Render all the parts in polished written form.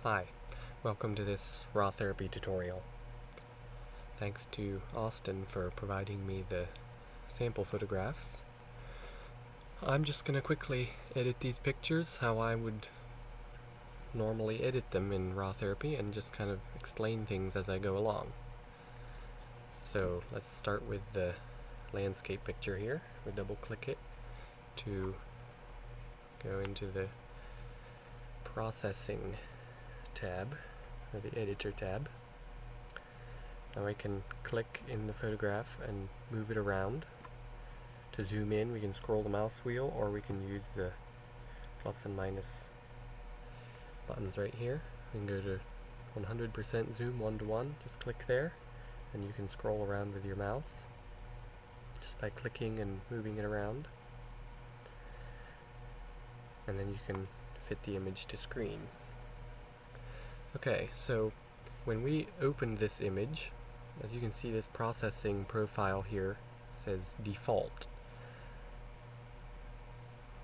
Hi, welcome to this RawTherapee tutorial. Thanks to Austin for providing me the sample photographs. I'm just going to quickly edit these pictures how I would normally edit them in RawTherapee and just kind of explain things as I go along. So let's start with the landscape picture here. We double click it to go into the processing tab, or the editor tab. Now I can click in the photograph and move it around. To zoom in, we can scroll the mouse wheel, or we can use the plus and minus buttons right here. We can go to 100% zoom 1:1, just click there, and you can scroll around with your mouse just by clicking and moving it around. And then you can fit the image to screen. Okay, so when we open this image, as you can see, this processing profile here says default.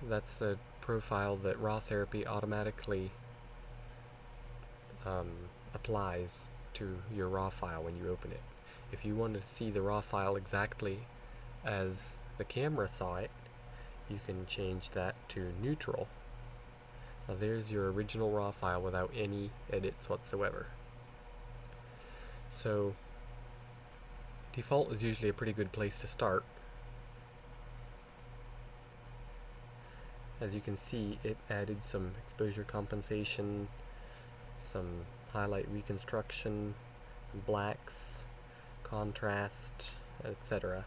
That's the profile that RawTherapee automatically applies to your raw file when you open it. If you want to see the raw file exactly as the camera saw it, you can change that to neutral. Now there's your original raw file without any edits whatsoever. So default is usually a pretty good place to start. As you can see, it added some exposure compensation, some highlight reconstruction, blacks, contrast, etc.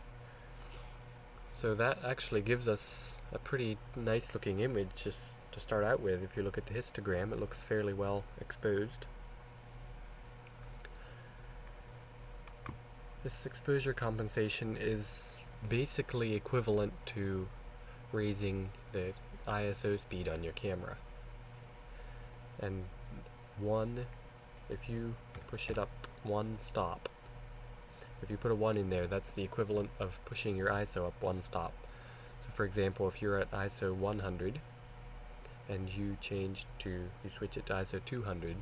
So that actually gives us a pretty nice looking image just to start out with. If you look at the histogram, it looks fairly well exposed. This exposure compensation is basically equivalent to raising the ISO speed on your camera. And if you push it up one stop, if you put a 1 in there, that's the equivalent of pushing your ISO up one stop. So for example, if you're at ISO 100 and you switch it to ISO 200,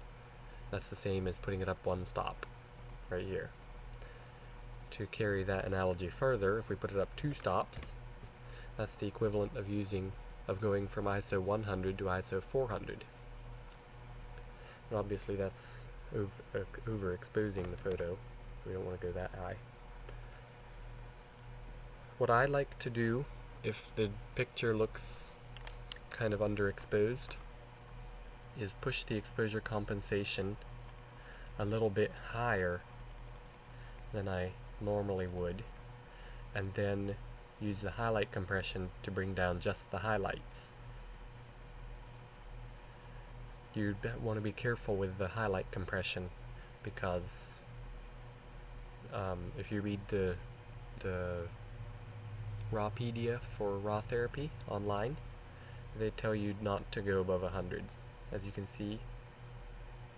that's the same as putting it up one stop right here. To carry that analogy further, if we put it up 2 stops, that's the equivalent of going from ISO 100 to ISO 400. And obviously that's overexposing the photo. We don't want to go that high. What I like to do if the picture looks kind of underexposed is push the exposure compensation a little bit higher than I normally would, and then use the highlight compression to bring down just the highlights. You want to be careful with the highlight compression, because if you read the Rawpedia for RawTherapee online, they tell you not to go above 100. As you can see,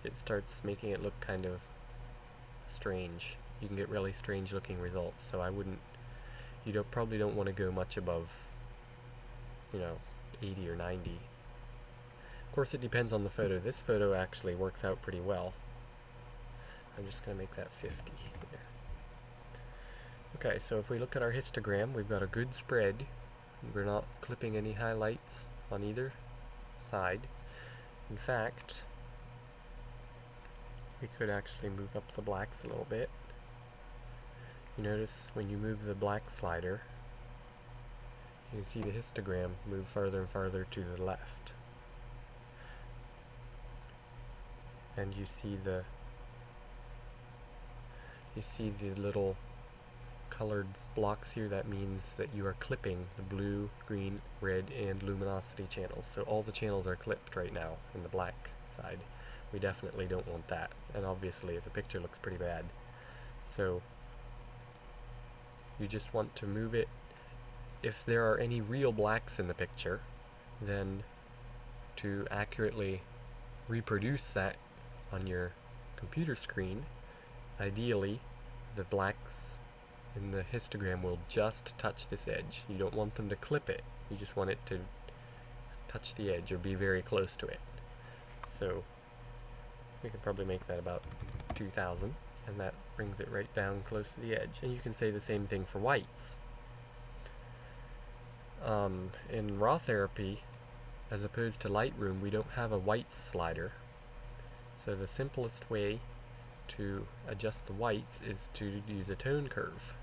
it starts making it look kind of strange. You can get really strange looking results, so you probably don't want to go much above 80 or 90. Of course, it depends on the photo. This photo actually works out pretty well. I'm just going to make that 50 here. Okay, so if we look at our histogram, we've got a good spread. We're not clipping any highlights on either side. In fact, we could actually move up the blacks a little bit. You notice when you move the black slider, you can see the histogram move farther and farther to the left. And you see the little colored blocks here. That means that you are clipping the blue, green, red, and luminosity channels. So all the channels are clipped right now in the black side. We definitely don't want that, and obviously the picture looks pretty bad. So you just want to move it. If there are any real blacks in the picture, then to accurately reproduce that on your computer screen, ideally the blacks in the histogram will just touch this edge. You don't want them to clip it, you just want it to touch the edge or be very close to it. So We can probably make that about 2000, and that brings it right down close to the edge. And you can say the same thing for whites. In RawTherapee, as opposed to Lightroom, we don't have a whites slider. So the simplest way to adjust the whites is to use a tone curve.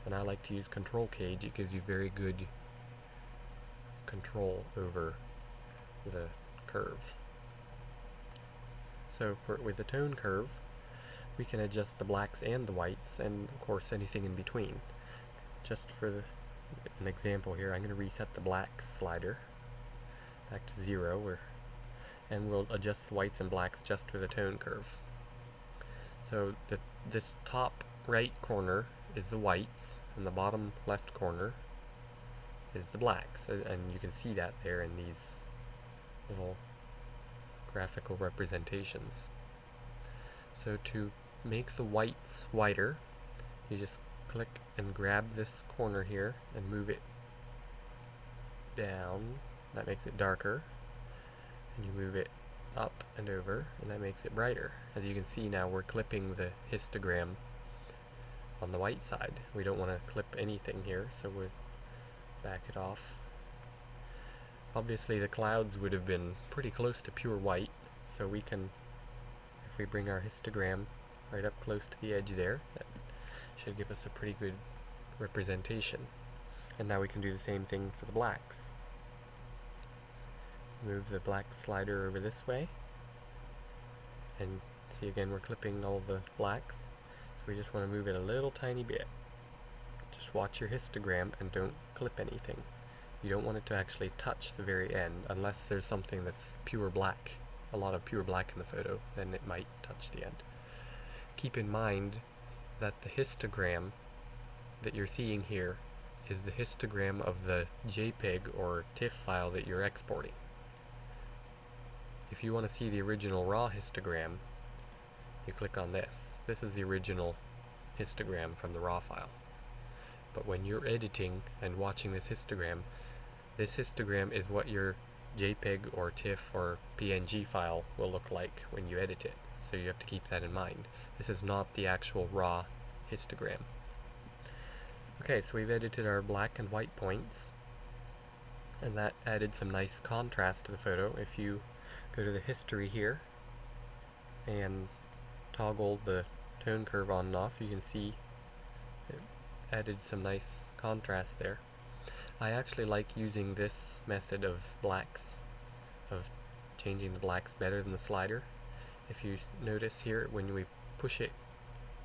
And I like to use control cage. It gives you very good control over the curves. So with the tone curve, we can adjust the blacks and the whites, and of course anything in between. Just for an example here, I'm going to reset the black slider back to 0, and we'll adjust the whites and blacks just with a tone curve. So this top right corner is the whites, and the bottom left corner is the blacks, and you can see that there in these little graphical representations. So to make the whites whiter, you just click and grab this corner here and move it down. That makes it darker, and you move it up and over, and that makes it brighter. As you can see now, we're clipping the histogram on the white side. We don't want to clip anything here, so we'll back it off. Obviously the clouds would have been pretty close to pure white, so we can, if we bring our histogram right up close to the edge there, that should give us a pretty good representation. And now we can do the same thing for the blacks. Move the black slider over this way, and see again we're clipping all the blacks, so we just want to move it a little tiny bit. Just watch your histogram and don't clip anything. You don't want it to actually touch the very end, unless there's something that's pure black, a lot of pure black in the photo, then it might touch the end. Keep in mind that the histogram that you're seeing here is the histogram of the JPEG or TIFF file that you're exporting. If you want to see the original raw histogram, you click on this. This is the original histogram from the raw file. But when you're editing and watching this histogram is what your JPEG or TIFF or PNG file will look like when you edit it. So you have to keep that in mind. This is not the actual raw histogram. Okay, so we've edited our black and white points, and that added some nice contrast to the photo. If you go to the history here and toggle the tone curve on and off, you can see it added some nice contrast there. I actually like using this method of blacks, of changing the blacks better than the slider. If you notice here, when we push it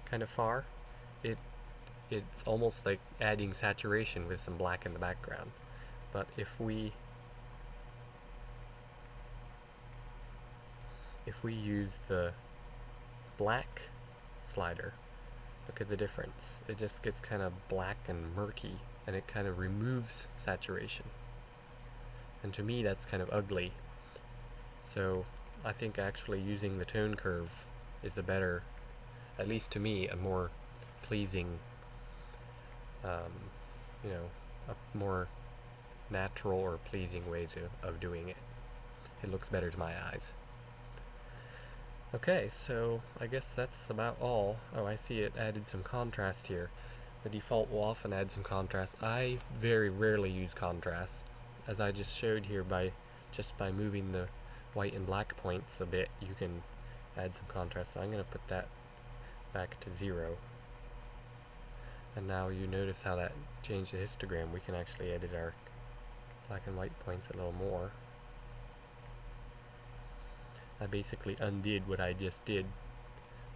kind of far, it's almost like adding saturation with some black in the background. But if we use the black slider, look at the difference. It just gets kind of black and murky, and it kind of removes saturation. And to me that's kind of ugly. So I think actually using the tone curve is a better, at least to me, a more pleasing, a more natural or pleasing way of doing it. It looks better to my eyes. Okay, so I guess that's about all. Oh, I see it added some contrast here. The default will often add some contrast. I very rarely use contrast, as I just showed here. Just by moving the white and black points a bit, you can add some contrast. So I'm going to put that back to 0. And now you notice how that changed the histogram. We can actually edit our black and white points a little more. I basically undid what I just did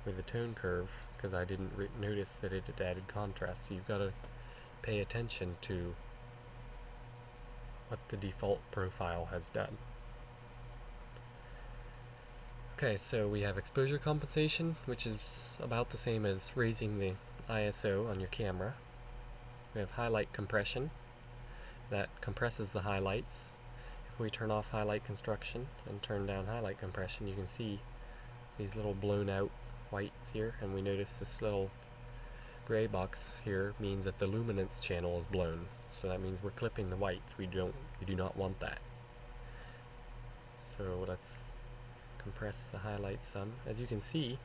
with the tone curve because I didn't notice that it had added contrast. So you've got to pay attention to what the default profile has done. Okay, so we have exposure compensation, which is about the same as raising the ISO on your camera. We have highlight compression. That compresses the highlights. If we turn off highlight construction and turn down highlight compression, you can see these little blown out whites here, and we notice this little gray box here means that the luminance channel is blown. So that means we're clipping the whites. We do not want that. So let's compress the highlights some. As you can see,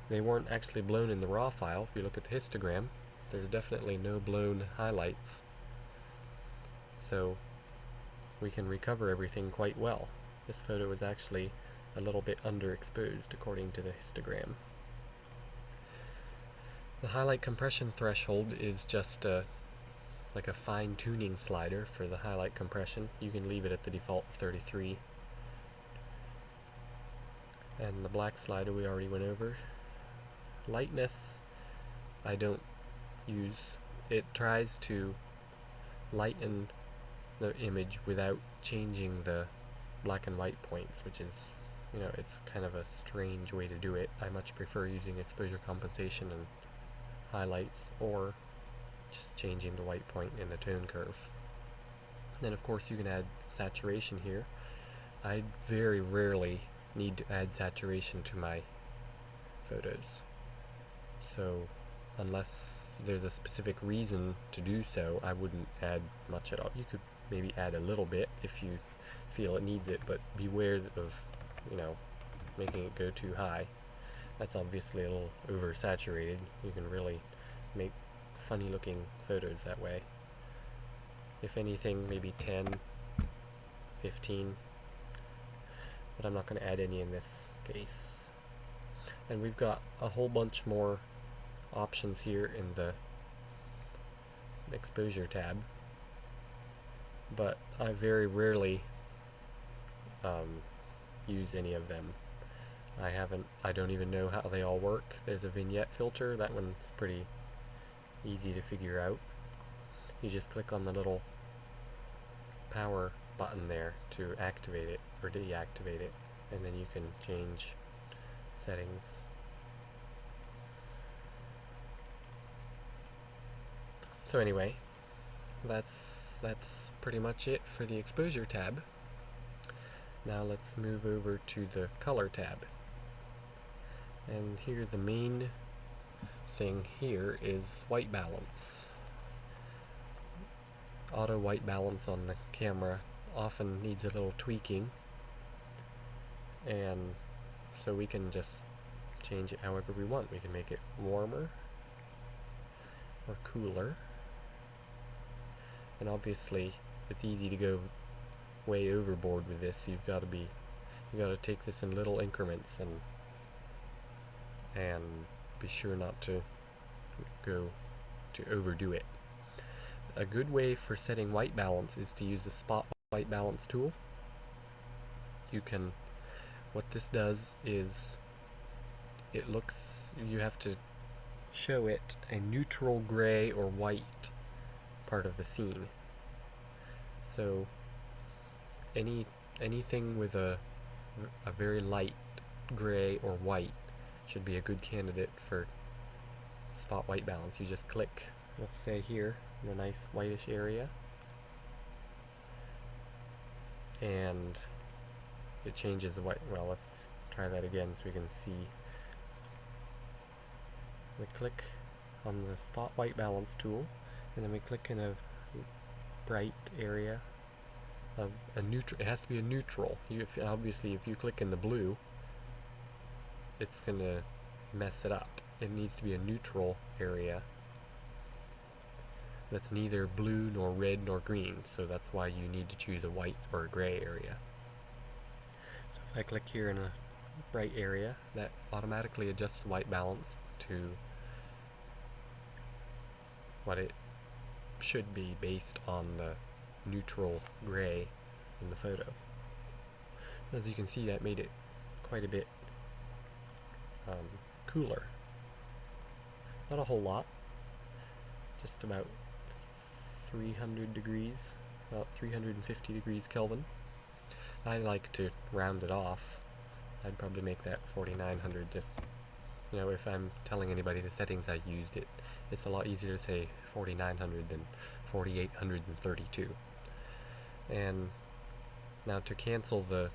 they weren't actually blown in the raw file. If you look at the histogram, there's definitely no blown highlights. So we can recover everything quite well. This photo is actually a little bit underexposed according to the histogram. The highlight compression threshold is just like a fine-tuning slider for the highlight compression. You can leave it at the default 33. And the black slider we already went over. Lightness I don't use. It tries to lighten the image without changing the black and white points, which is, it's kind of a strange way to do it. I much prefer using exposure compensation and highlights, or just changing the white point in the tone curve. Then of course you can add saturation here. I very rarely need to add saturation to my photos, so unless there's a specific reason to do so, I wouldn't add much at all. You could maybe add a little bit if you feel it needs it, but beware of making it go too high. That's obviously a little oversaturated. You can really make funny looking photos that way. If anything, maybe 10, 15, but I'm not going to add any in this case. And we've got a whole bunch more options here in the exposure tab, but I very rarely use any of them. I don't even know how they all work. There's a vignette filter. That one's pretty easy to figure out. You just click on the little power button there to activate it or deactivate it, and then you can change settings. So anyway, that's pretty much it for the exposure tab. Now let's move over to the color tab. And here the main thing here is white balance. Auto white balance on the camera often needs a little tweaking, and so we can just change it however we want. We can make it warmer or cooler, and obviously it's easy to go way overboard with this. You've got to take this in little increments and be sure not to go to overdo it. A good way for setting white balance is to use the spot white balance tool. What this does is you have to show it a neutral gray or white part of the scene. So anything with a very light gray or white should be a good candidate for spot white balance. You just click, let's say here, in a nice whitish area, and it changes the white. Well, let's try that again so we can see. We click on the spot white balance tool, and then we click in a bright area of a neutral. It has to be a neutral. Obviously, if you click in the blue, it's going to mess it up. It needs to be a neutral area that's neither blue nor red nor green, so that's why you need to choose a white or a gray area. So if I click here in a bright area, that automatically adjusts the white balance to what it should be based on the neutral gray in the photo. As you can see, that made it quite a bit cooler. Not a whole lot, just about 300 degrees, about 350 degrees Kelvin. I like to round it off. I'd probably make that 4900, just, if I'm telling anybody the settings I used, it's a lot easier to say 4900 than 4832. And now to cancel the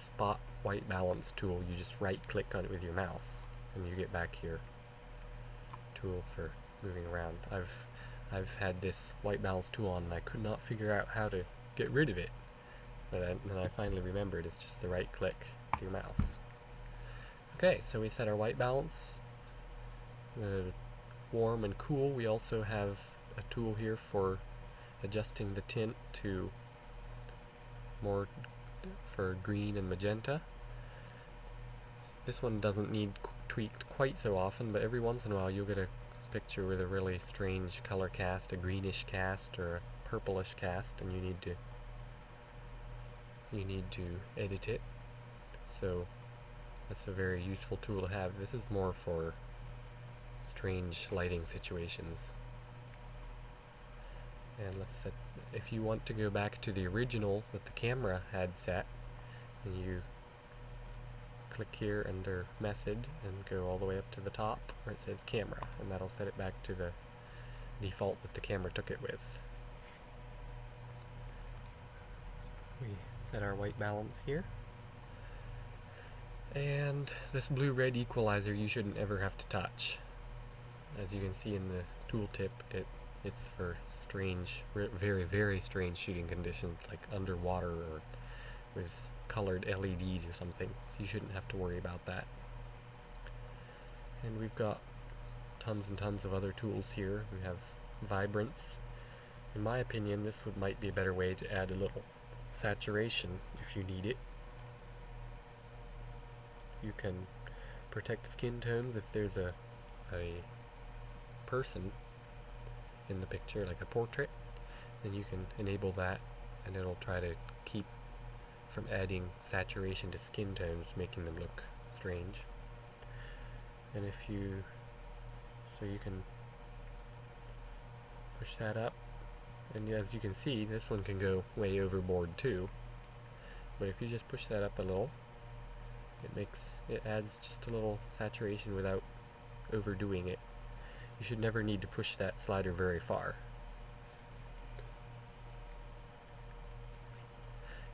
spot white balance tool, you just right click on it with your mouse and you get back your tool for moving around. I've had this white balance tool on and I could not figure out how to get rid of it, but then I finally remembered it's just the right click with your mouse. Okay, so we set our white balance, warm and cool. We also have a tool here for adjusting the tint to more for green and magenta. This one doesn't need tweaked quite so often, but every once in a while you'll get a picture with a really strange color cast, a greenish cast or a purplish cast, and you need to edit it. So that's a very useful tool to have. This is more for strange lighting situations. And let's set, if you want to go back to the original that the camera had set, and you click here under method and go all the way up to the top where it says camera, and that'll set it back to the default that the camera took it with. We set our white balance here. And this blue-red equalizer you shouldn't ever have to touch. As you can see in the tooltip, it's for strange, very, very strange shooting conditions, like underwater or with colored LEDs or something, so you shouldn't have to worry about that. And we've got tons and tons of other tools here. We have vibrance. In my opinion, this might be a better way to add a little saturation if you need it. You can protect skin tones if there's a person in the picture, like a portrait, then you can enable that, and it'll try to keep from adding saturation to skin tones, making them look strange. And so you can push that up, and as you can see, this one can go way overboard too. But if you just push that up a little, it adds just a little saturation without overdoing it. You should never need to push that slider very far.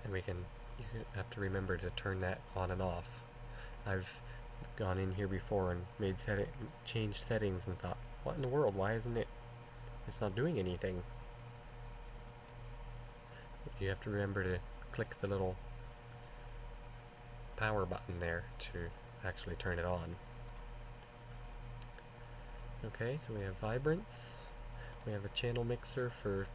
And you have to remember to turn that on and off. I've gone in here before and changed settings and thought, what in the world, why isn't it's not doing anything? You have to remember to click the little power button there to actually turn it on. Okay, so we have vibrance. We have a channel mixer for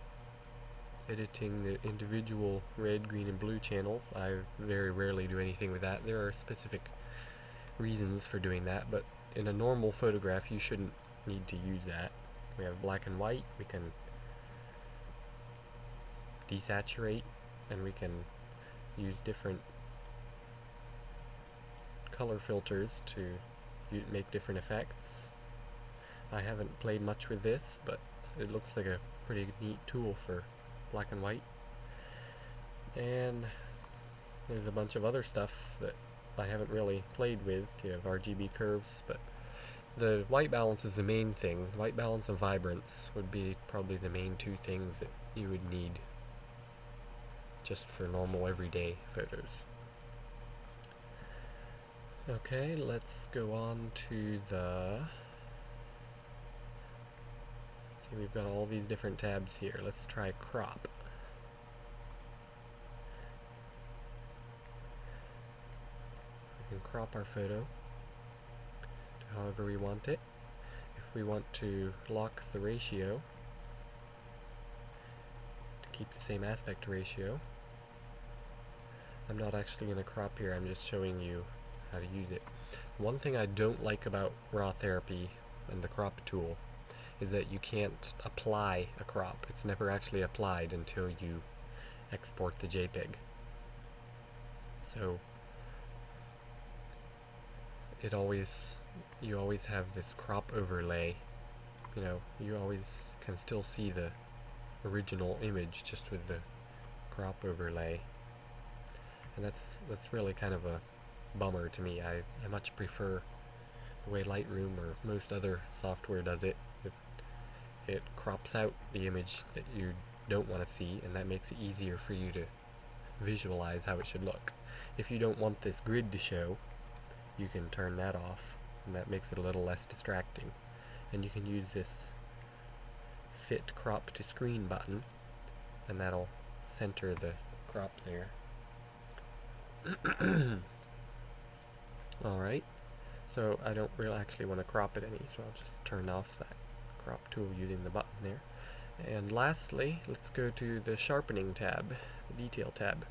editing the individual red, green, and blue channels. I very rarely do anything with that. There are specific reasons for doing that, but in a normal photograph you shouldn't need to use that. We have black and white. We can desaturate, and we can use different color filters to make different effects. I haven't played much with this, but it looks like a pretty neat tool for black and white. And there's a bunch of other stuff that I haven't really played with. You have RGB curves, but the white balance is the main thing. White balance and vibrance would be probably the main two things that you would need just for normal everyday photos. Okay, let's go on to see, we've got all these different tabs here. Let's try crop. We can crop our photo to however we want it. If we want to lock the ratio to keep the same aspect ratio, I'm not actually going to crop here, I'm just showing you how to use it. One thing I don't like about RawTherapee and the crop tool is that you can't apply a crop. It's never actually applied until you export the JPEG. So you always have this crop overlay. You know, you always can still see the original image just with the crop overlay. And that's really kind of a bummer to me. I much prefer the way Lightroom or most other software does it. It crops out the image that you don't want to see, and that makes it easier for you to visualize how it should look. If you don't want this grid to show, you can turn that off, and that makes it a little less distracting. And you can use this fit crop to screen button, and that'll center the crop there. Alright, So I don't really actually want to crop it any, so I'll just turn off that crop tool using the button there. And lastly, let's go to the Sharpening tab, the Detail tab.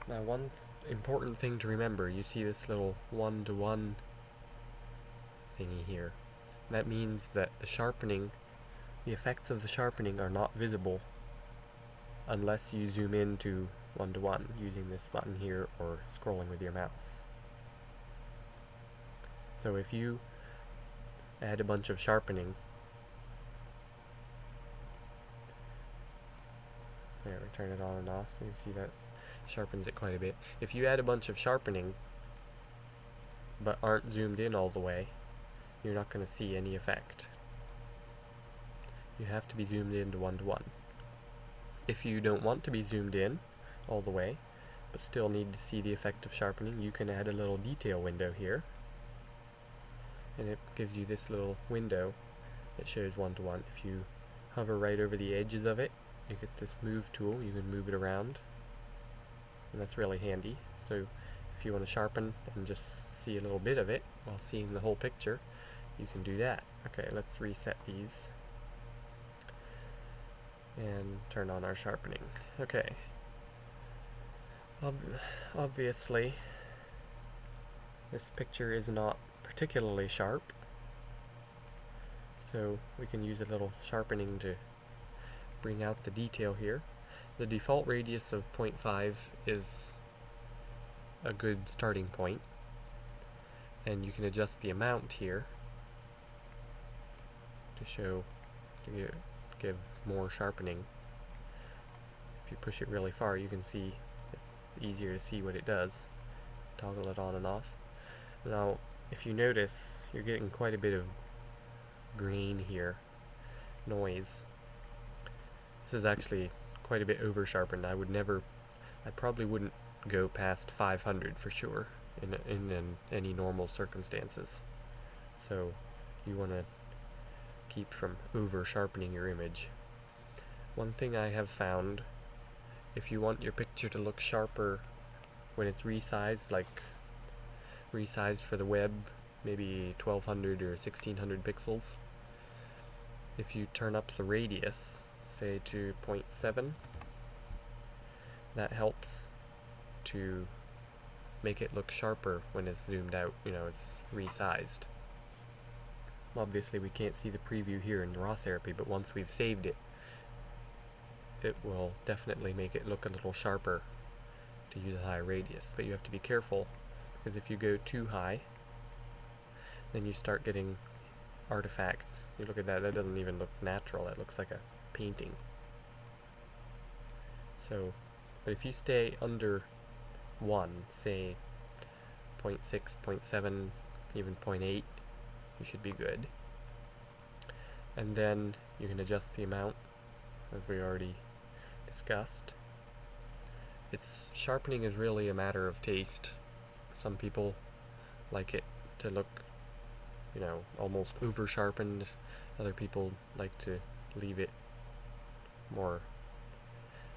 Now one important thing to remember, you see this little 1-to-1 thingy here. That means that the effects of the sharpening are not visible unless you zoom in to 1-to-1 using this button here or scrolling with your mouse. So if you add a bunch of sharpening, there, we turn it on and off, you can see that sharpens it quite a bit. If you add a bunch of sharpening but aren't zoomed in all the way, you're not going to see any effect. You have to be zoomed in to 1-to-1. If you don't want to be zoomed in all the way, but still need to see the effect of sharpening, you can add a little detail window here, and it gives you this little window that shows 1-to-1. If you hover right over the edges of it, you get this move tool, you can move it around, and that's really handy. So if you want to sharpen and just see a little bit of it while seeing the whole picture, you can do that. Okay, let's reset these and turn on our sharpening. Okay. Obviously, this picture is not particularly sharp, so we can use a little sharpening to bring out the detail here. The default radius of 0.5 is a good starting point, and you can adjust the amount here to give more sharpening. If you push it really far, you can see it's easier to see what it does. Toggle it on and off. Now, if you notice, you're getting quite a bit of grain here, noise. This is actually quite a bit over sharpened. I probably wouldn't go past 500 for sure in any normal circumstances. So you want to keep from over sharpening your image. One thing I have found, if you want your picture to look sharper when it's resized, like resized for the web, maybe 1200 or 1600 pixels, if you turn up the radius, say to 0.7, that helps to make it look sharper when it's zoomed out, it's resized. Obviously we can't see the preview here in RawTherapee, but once we've saved it, it will definitely make it look a little sharper to use a high radius. But you have to be careful, because if you go too high, then you start getting artifacts. You look at that, that doesn't even look natural, that looks like a painting. So, but if you stay under 1, say 0.6, 0.7, even 0.8, you should be good. And then you can adjust the amount, as we already discussed. Sharpening is really a matter of taste. Some people like it to look, almost over sharpened. Other people like to leave it more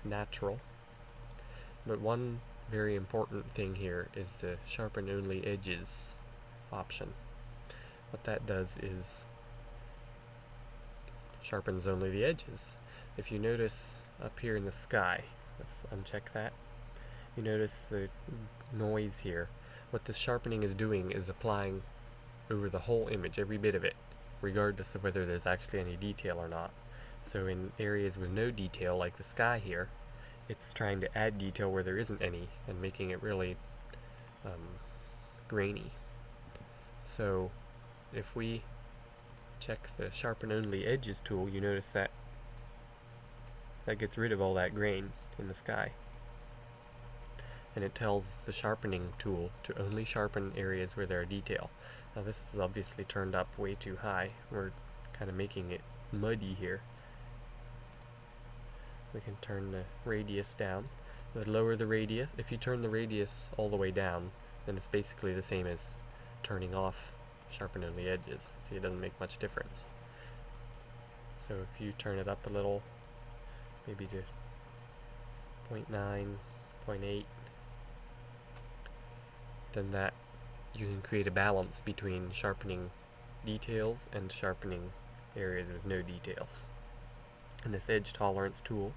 natural. But one very important thing here is the sharpen only edges option. What that does is sharpens only the edges. If you notice up here in the sky, let's uncheck that, you notice the noise here. What this sharpening is doing is applying over the whole image, every bit of it, regardless of whether there's actually any detail or not. So in areas with no detail, like the sky here, it's trying to add detail where there isn't any, and making it really grainy. So if we check the Sharpen Only Edges tool, you notice that gets rid of all that grain in the sky. And it tells the sharpening tool to only sharpen areas where there are detail. Now this is obviously turned up way too high. We're kind of making it muddy here. We can turn the radius down. The lower the radius, if you turn the radius all the way down, then it's basically the same as turning off Sharpen Only Edges. See, it doesn't make much difference. So if you turn it up a little, maybe to 0.9, 0.8, then that you can create a balance between sharpening details and sharpening areas with no details. And this edge tolerance tool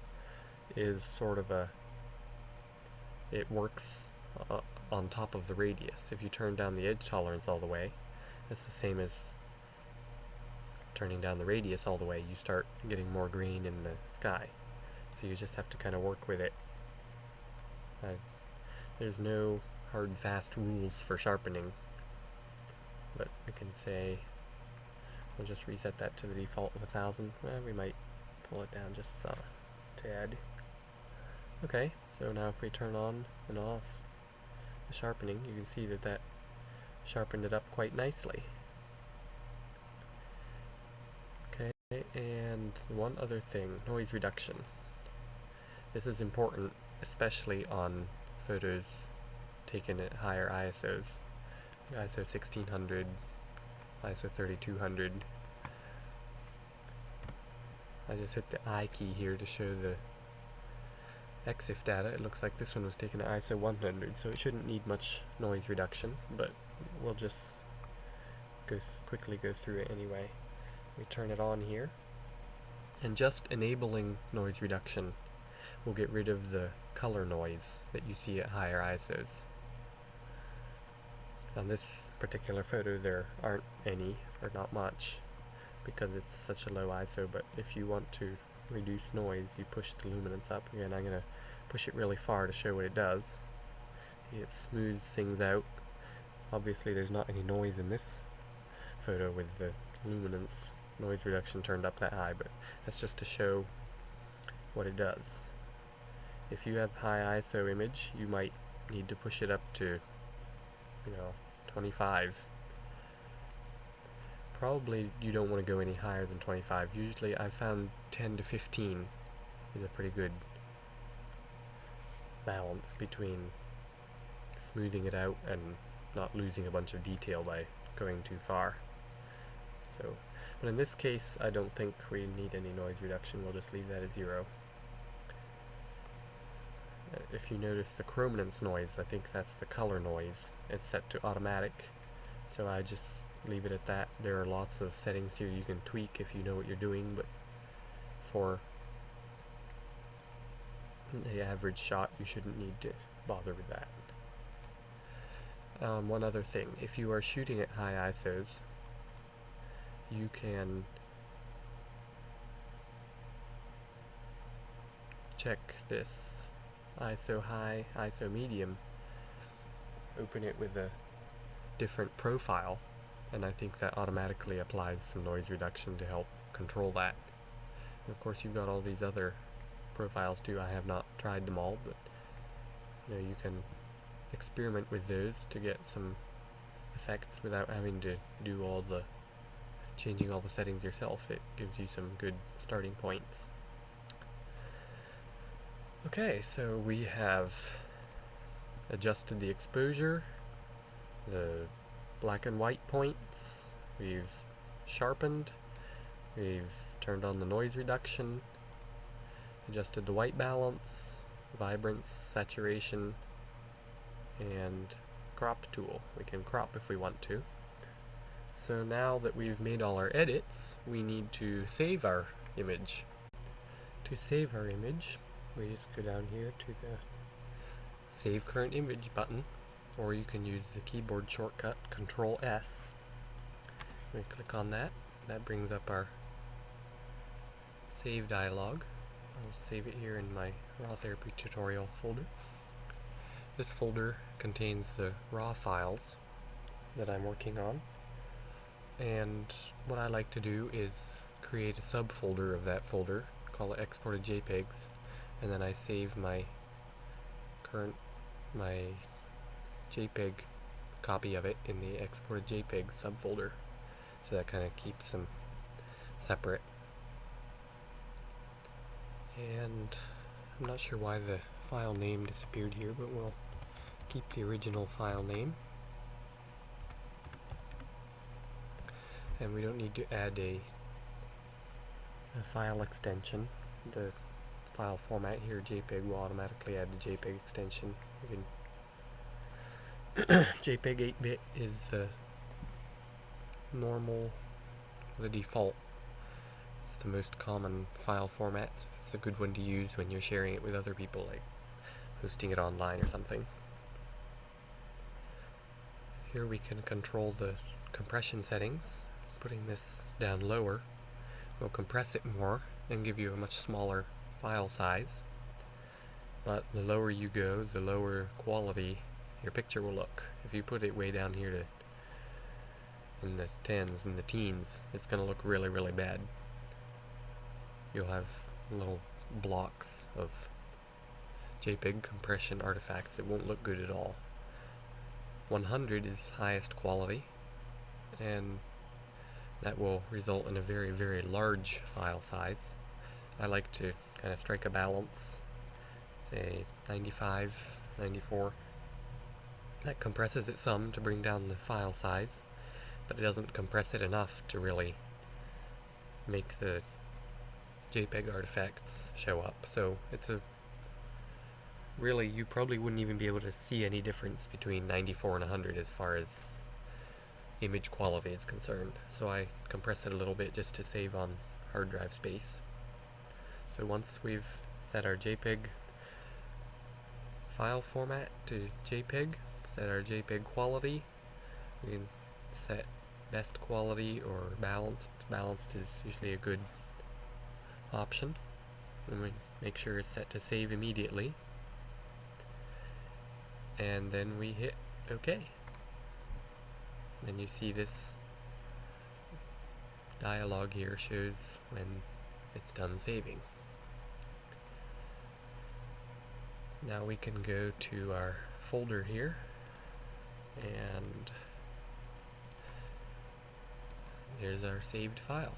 is sort of it works on top of the radius. If you turn down the edge tolerance all the way, it's the same as turning down the radius all the way. You start getting more green in the sky. So you just have to kind of work with it. There's no hard and fast rules for sharpening, but we can say we'll just reset that to the default of 1000. Well, we might pull it down just a tad. Okay, so now if we turn on and off the sharpening, you can see that that sharpened it up quite nicely. Okay, and one other thing, noise reduction. This is important, especially on photos taken at higher ISOs, ISO 1600, ISO 3200. I just hit the I key here to show the EXIF data. It looks like this one was taken at ISO 100, so it shouldn't need much noise reduction, but we'll just quickly go through it anyway. We turn it on here, and just enabling noise reduction will get rid of the color noise that you see at higher ISOs. On this particular photo there aren't any, or not much, because it's such a low ISO, but if you want to reduce noise, you push the luminance up. Again, I'm going to push it really far to show what it does. See, it smooths things out. Obviously there's not any noise in this photo with the luminance noise reduction turned up that high, but that's just to show what it does. If you have high ISO image, you might need to push it up to, 25. Probably you don't want to go any higher than 25. Usually I've found 10 to 15 is a pretty good balance between smoothing it out and not losing a bunch of detail by going too far. So, but in this case I don't think we need any noise reduction. We'll just leave that at 0. If you notice the chrominance noise, I think that's the color noise. It's set to automatic, so I just leave it at that. There are lots of settings here you can tweak if you know what you're doing, but for the average shot you shouldn't need to bother with that. One other thing, if you are shooting at high ISOs, you can check this ISO high, ISO medium, open it with a different profile, and I think that automatically applies some noise reduction to help control that. And of course you've got all these other profiles too. I have not tried them all, but you can experiment with those to get some effects without having to do changing all the settings yourself. It gives you some good starting points. Okay, so we have adjusted the exposure, the black and white points, we've sharpened, we've turned on the noise reduction, adjusted the white balance, vibrance, saturation, and crop tool. We can crop if we want to. So now that we've made all our edits, we need to save our image. To save our image, we just go down here to the Save Current Image button, or you can use the keyboard shortcut Control S. We click on that. That brings up our save dialog. I'll save it here in my RawTherapee tutorial folder. This folder contains the raw files that I'm working on, and what I like to do is create a subfolder of that folder, call it Exported JPEGs, and then I save my JPEG copy of it in the Exported JPEG subfolder, so that kind of keeps them separate. And I'm not sure why the file name disappeared here, but we'll keep the original file name. And we don't need to add a file extension. The file format here, JPEG, will automatically add the JPEG extension. We can JPEG 8-bit is normal, the default. It's the most common file format. It's a good one to use when you're sharing it with other people, like hosting it online or something. Here we can control the compression settings. Putting this down lower will compress it more and give you a much smaller file size. But the lower you go, the lower quality your picture will look. If you put it way down here in the tens and the teens, it's going to look really, really bad. You'll have little blocks of JPEG compression artifacts. It won't look good at all. 100 is highest quality, and that will result in a very, very large file size. I like to kind of strike a balance, say 95, 94. That compresses it some to bring down the file size, but it doesn't compress it enough to really make the JPEG artifacts show up. So it's a really, you probably wouldn't even be able to see any difference between 94 and 100 as far as image quality is concerned. So I compress it a little bit just to save on hard drive space. So once we've set our JPEG file format to JPEG, set our JPEG quality, we can set best quality or balanced. Balanced is usually a good option. And we make sure it's set to save immediately. And then we hit OK. And you see this dialog here shows when it's done saving. Now we can go to our folder here, and here's our saved file.